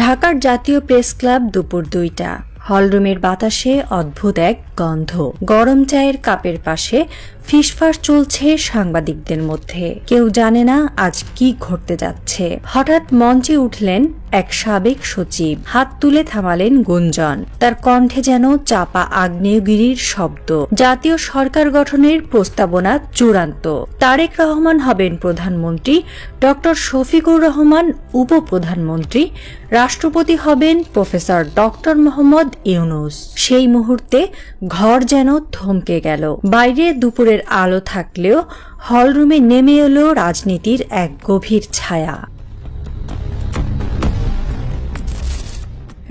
ঢাকার জাতীয় press club দুপুর ২টা। হলরুমের বাতাসে অদ্ভুত এক গন্ধ। গরম চায়ের কাপের পাশে ফিসফাস চলছে সাংবাদিকদের মধ্যে। কেউ জানে না আজ কি ঘটতে যাচ্ছে। হঠাৎ মঞ্চে উঠলেন এক সাবেক সচিব, হাত তুলে থামালেন গুঞ্জন। তার কণ্ঠে যেন চাপা আগ্নেয়গিরির শব্দ। জাতীয় সরকার গঠনের প্রস্তাবনা চূড়ান্ত। তারেক রহমান হবেন প্রধানমন্ত্রী, ডক্টর শফিকুর রহমান উপপ্রধানমন্ত্রী, রাষ্ট্রপতি হবেন প্রফেসর ডক্টর মোহাম্মদ ইউনূস। সেই মুহূর্তে ঘর যেন থমকে গেল। বাইরে দুপুরের আলো থাকলেও হলরুমে নেমে এলো রাজনীতির এক গভীর ছায়া।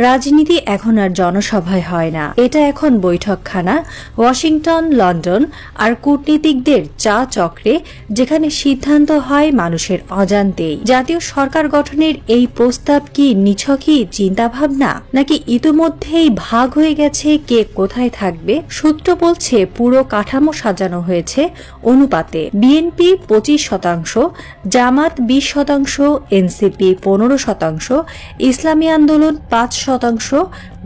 রাজনীতি এখন আর জনসভায় হয় না, এটা এখন বৈঠকখানা, ওয়াশিংটন, লন্ডন আর কূটনীতিকদের চা চক্রে, যেখানে সিদ্ধান্ত হয় মানুষের অজান্তেই। জাতীয় সরকার গঠনের এই প্রস্তাব কি নিছকই চিন্তাভাবনা, নাকি ইতোমধ্যেই ভাগ হয়ে গেছে কে কোথায় থাকবে? সূত্র বলছে পুরো কাঠামো সাজানো হয়েছে অনুপাতে। বিএনপি ২৫%, জামাত ২০%, এনসিপি 15%, ইসলামী আন্দোলন ৫%,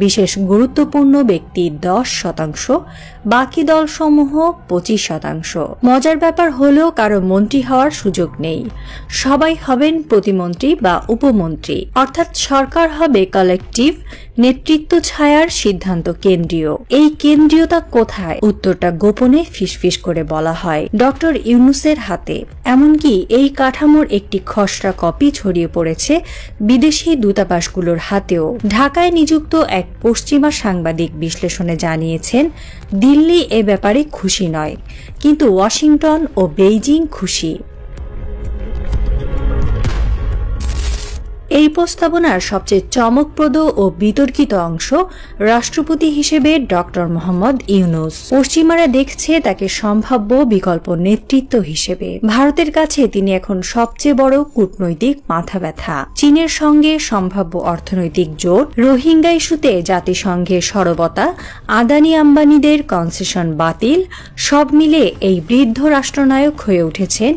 বিশেষ গুরুত্বপূর্ণ ব্যক্তি 10%, বাকি দলসমূহ 25%। মজার ব্যাপার হলো কারো মন্ত্রী হওয়ার সুযোগ নেই। সবাই হবেন প্রতিমন্ত্রী বা উপমন্ত্রী, অর্থাৎ সরকার হবে কালেকটিভ, নেতৃত্ব ছায়ার সিদ্ধান্ত কেন্দ্রীয়। এই কেন্দ্রীয়তা কোথায়? উত্তরটা গোপনে ফিসফিস করে বলা হয় ডক্টর ইউনূসের হাতে। এমনকি এই কাঠামোর একটি খসড়া কপি ছড়িয়ে পড়েছে বিদেশি দূতাবাসগুলোর হাতেও। ঢাকায় নিযুক্ত এক পশ্চিমা সাংবাদিক বিশ্লেষণে জানিয়েছেন, দিল্লি এ ব্যাপারে খুশি নয়, কিন্তু ওয়াশিংটন ও বেইজিং খুশি। এই প্রস্তাবনার সবচেয়ে চমকপ্রদ ও বিতর্কিত অংশ রাষ্ট্রপতি হিসেবে ডক্টর মোহাম্মদ ইউনূস। পশ্চিমারা দেখছে তাকে সম্ভাব্য বিকল্প নেতৃত্ব হিসেবে। ভারতের কাছে তিনি এখন সবচেয়ে বড় কূটনৈতিক মাথা ব্যথা। চীনের সঙ্গে সম্ভাব্য অর্থনৈতিক জোট, রোহিঙ্গা ইস্যুতে জাতিসংঘের সরবতা, আদানি আম্বানিদের কনসেশন বাতিল, সব মিলে এই বৃদ্ধ রাষ্ট্রনায়ক হয়ে উঠেছেন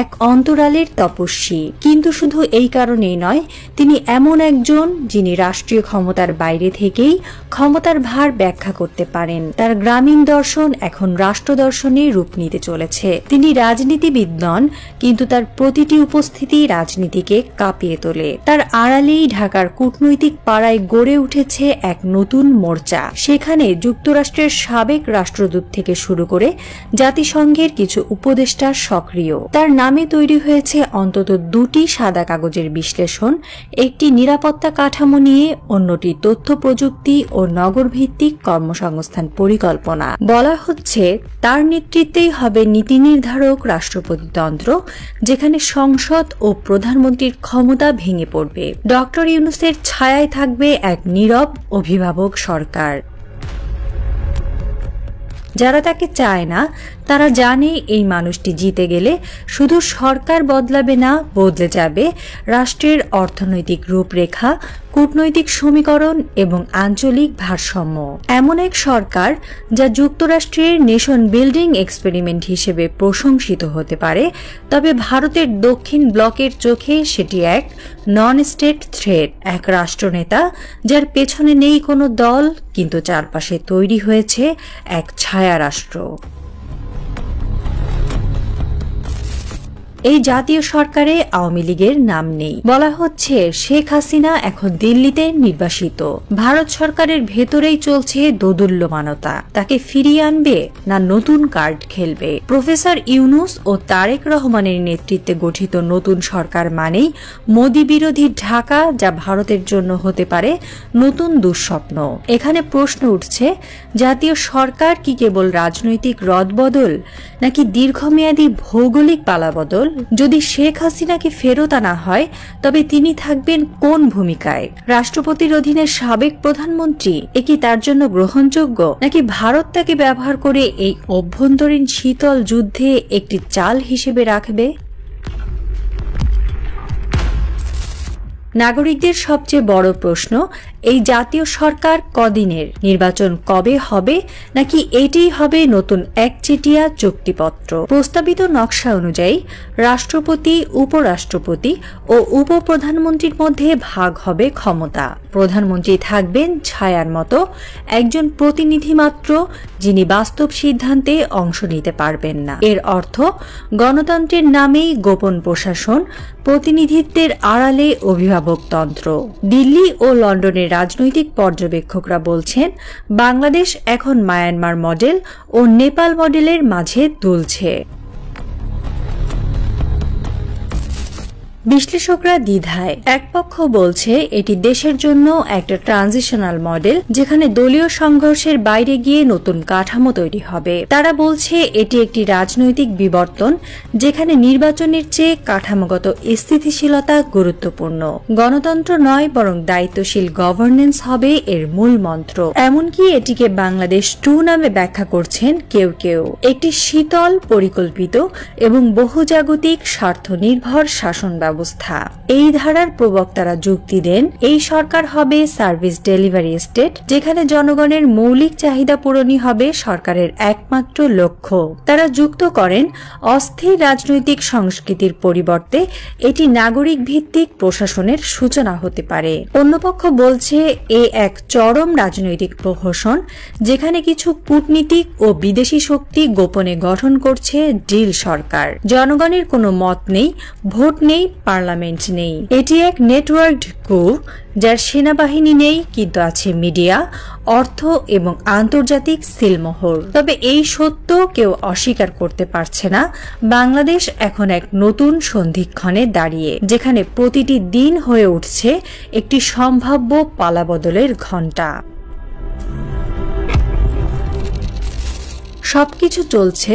এক অন্তরালের তপস্বী। কিন্তু শুধু এই কারণেই নয়, তিনি এমন একজন যিনি রাষ্ট্রীয় ক্ষমতার বাইরে থেকেই ক্ষমতার ভার ব্যাখ্যা করতে পারেন। তার গ্রামীণ দর্শন এখন রাষ্ট্র দর্শনে রূপ নিতে চলেছে। তিনি রাজনীতিবিদ নন, কিন্তু তার প্রতিটি উপস্থিতি রাজনীতিকে কাঁপিয়ে তোলে। তার আড়ালেই ঢাকার কূটনৈতিক পাড়ায় গড়ে উঠেছে এক নতুন মোর্চা। সেখানে যুক্তরাষ্ট্রের সাবেক রাষ্ট্রদূত থেকে শুরু করে জাতিসংঘের কিছু উপদেষ্টা সক্রিয়। তার নামে তৈরি হয়েছে অন্তত ২টি সাদা কাগজের বিশ্লেষণ, একটি নিরাপত্তা কাঠামো নিয়ে, অন্যটি তথ্য প্রযুক্তি ও নগরভিত্তিক কর্মসংস্থান পরিকল্পনা। বলা হচ্ছে তার নেতৃত্বেই হবে নীতি নির্ধারক রাষ্ট্রপতিতন্ত্র, যেখানে সংসদ ও প্রধানমন্ত্রীর ক্ষমতা ভেঙে পড়বে। ডক্টর ইউনূসের ছায়ায় থাকবে এক নীরব অভিভাবক সরকার। যারা তাকে চায় না তারা জানে এই মানুষটি জিতে গেলে শুধু সরকার বদলাবে না, বদলে যাবে রাষ্ট্রের অর্থনৈতিক রূপরেখা, কূটনৈতিক সমীকরণ এবং আঞ্চলিক ভারসাম্য। এমন এক সরকার যা যুক্তরাষ্ট্রের নেশন বিল্ডিং এক্সপেরিমেন্ট হিসেবে প্রশংসিত হতে পারে, তবে ভারতের দক্ষিণ ব্লকের চোখে সেটি এক নন স্টেট থ্রেট। এক রাষ্ট্রনেতা যার পেছনে নেই কোনো দল, কিন্তু চারপাশে তৈরি হয়েছে এক ছায়া রাষ্ট্র। এই জাতীয় সরকারে আওয়ামী লীগের নাম নেই। বলা হচ্ছে শেখ হাসিনা এখন দিল্লিতে নির্বাসিত। ভারত সরকারের ভেতরেই চলছে দোদুল্যমানতা। তাকে ফিরিয়ে আনবে না নতুন কার্ড খেলবে? প্রফেসর ইউনূস ও তারেক রহমানের নেতৃত্বে গঠিত নতুন সরকার মানেই মোদি বিরোধী ঢাকা, যা ভারতের জন্য হতে পারে নতুন দুঃস্বপ্ন। এখানে প্রশ্ন উঠছে, জাতীয় সরকার কি কেবল রাজনৈতিক রদবদল, নাকি দীর্ঘমেয়াদী ভৌগোলিক পালাবদল? যদি শেখ হাসিনাকে ফেরত আনা হয়, তবে তিনি থাকবেন কোন ভূমিকায়? রাষ্ট্রপতির অধীনে সাবেক প্রধানমন্ত্রী? এ কি তার জন্য গ্রহণযোগ্য, নাকি ভারত তাকে ব্যবহার করে এই অভ্যন্তরীণ শীতল যুদ্ধে একটি চাল হিসেবে রাখবে? নাগরিকদের সবচেয়ে বড় প্রশ্ন, এই জাতীয় সরকার কদিনের, নির্বাচন কবে হবে, নাকি এটিই হবে নতুন একচেটিয়া চুক্তিপত্র? প্রস্তাবিত নকশা অনুযায়ী রাষ্ট্রপতি, উপরাষ্ট্রপতি ও উপপ্রধানমন্ত্রীর মধ্যে ভাগ হবে ক্ষমতা। প্রধানমন্ত্রী থাকবেন ছায়ার মতো একজন প্রতিনিধি মাত্র, যিনি বাস্তব সিদ্ধান্তে অংশ নিতে পারবেন না। এর অর্থ গণতন্ত্রের নামেই গোপন প্রশাসন, প্রতিনিধিত্বের আড়ালে অভিভাবকতন্ত্র। দিল্লি ও লন্ডনের রাজনৈতিক পর্যবেক্ষকরা বলছেন, বাংলাদেশ এখন মায়ানমার মডেল ও নেপাল মডেলের মাঝে দুলছে। বিশ্লেষকরা দ্বিধায়। এক পক্ষ বলছে এটি দেশের জন্য একটা ট্রানজিশনাল মডেল, যেখানে দলীয় সংঘর্ষের বাইরে গিয়ে নতুন কাঠামো তৈরি হবে। তারা বলছে এটি একটি রাজনৈতিক বিবর্তন, যেখানে নির্বাচনের চেয়ে কাঠামোগত স্থিতিশীলতা গুরুত্বপূর্ণ। গণতন্ত্র নয়, বরং দায়িত্বশীল গভর্নেন্স হবে এর মূল মন্ত্র। এমনকি এটিকে বাংলাদেশ 2 নামে ব্যাখ্যা করছেন কেউ কেউ। একটি শীতল, পরিকল্পিত এবং বহুজাগতিক স্বার্থ নির্ভর শাসন ব্যবস্থা। এই ধারার প্রবক্তারা যুক্তি দেন, এই সরকার হবে সার্ভিস ডেলিভারি স্টেট, যেখানে জনগণের মৌলিক চাহিদা পূরণই হবে সরকারের একমাত্র লক্ষ্য। তারা যুক্ত করেন, অস্থির রাজনৈতিক সংস্কৃতির পরিবর্তে এটি নাগরিক ভিত্তিক প্রশাসনের সূচনা হতে পারে। অন্যপক্ষ বলছে এ এক চরম রাজনৈতিক প্রহসন, যেখানে কিছু কূটনীতিক ও বিদেশি শক্তি গোপনে গঠন করছে ডিল সরকার। জনগণের কোনো মত নেই, ভোট নেই, পার্লামেন্ট নেই। এটি এক নেটওয়ার্কড কু, যার সেনাবাহিনী নেই, কিন্তু আছে মিডিয়া, অর্থ এবং আন্তর্জাতিক সিলমোহর। তবে এই সত্য কেউ অস্বীকার করতে পারছে না, বাংলাদেশ এখন এক নতুন সন্ধিক্ষণে দাঁড়িয়ে, যেখানে প্রতিটি দিন হয়ে উঠছে একটি সম্ভাব্য পালাবদলের ঘণ্টা। সবকিছু চলছে,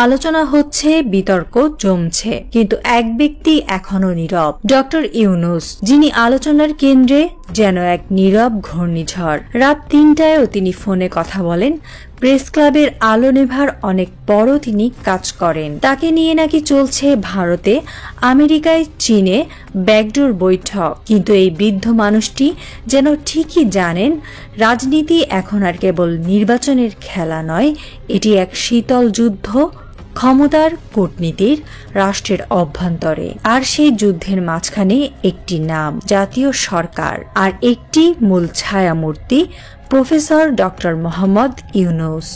আলোচনা হচ্ছে, বিতর্ক জমছে, কিন্তু এক ব্যক্তি এখনো নীরব, ডক্টর ইউনূস, যিনি আলোচনার কেন্দ্রে, যেন এক নীরব ঘূর্ণিঝড়। রাত 3টায়ও তিনি ফোনে কথা বলেন। প্রেস ক্লাবের আলো নেভার অনেক পরও তিনি কাজ করেন। তাকে নিয়ে নাকি চলছে ভারতে, আমেরিকায়, চীনে ব্যাকডোর বৈঠক। কিন্তু এই বৃদ্ধ মানুষটি যেন ঠিকই জানেন, রাজনীতি এখন আর কেবল নির্বাচনের খেলা নয়, এটি এক শীতল যুদ্ধ, ক্ষমতার, কূটনীতির, রাষ্ট্রের অভ্যন্তরে। আর সেই যুদ্ধের মাঝখানে একটি নাম, জাতীয় সরকার, আর একটি মূল ছায়ামূর্তি, প্রফেসর ডক্টর মোহাম্মদ ইউনূস।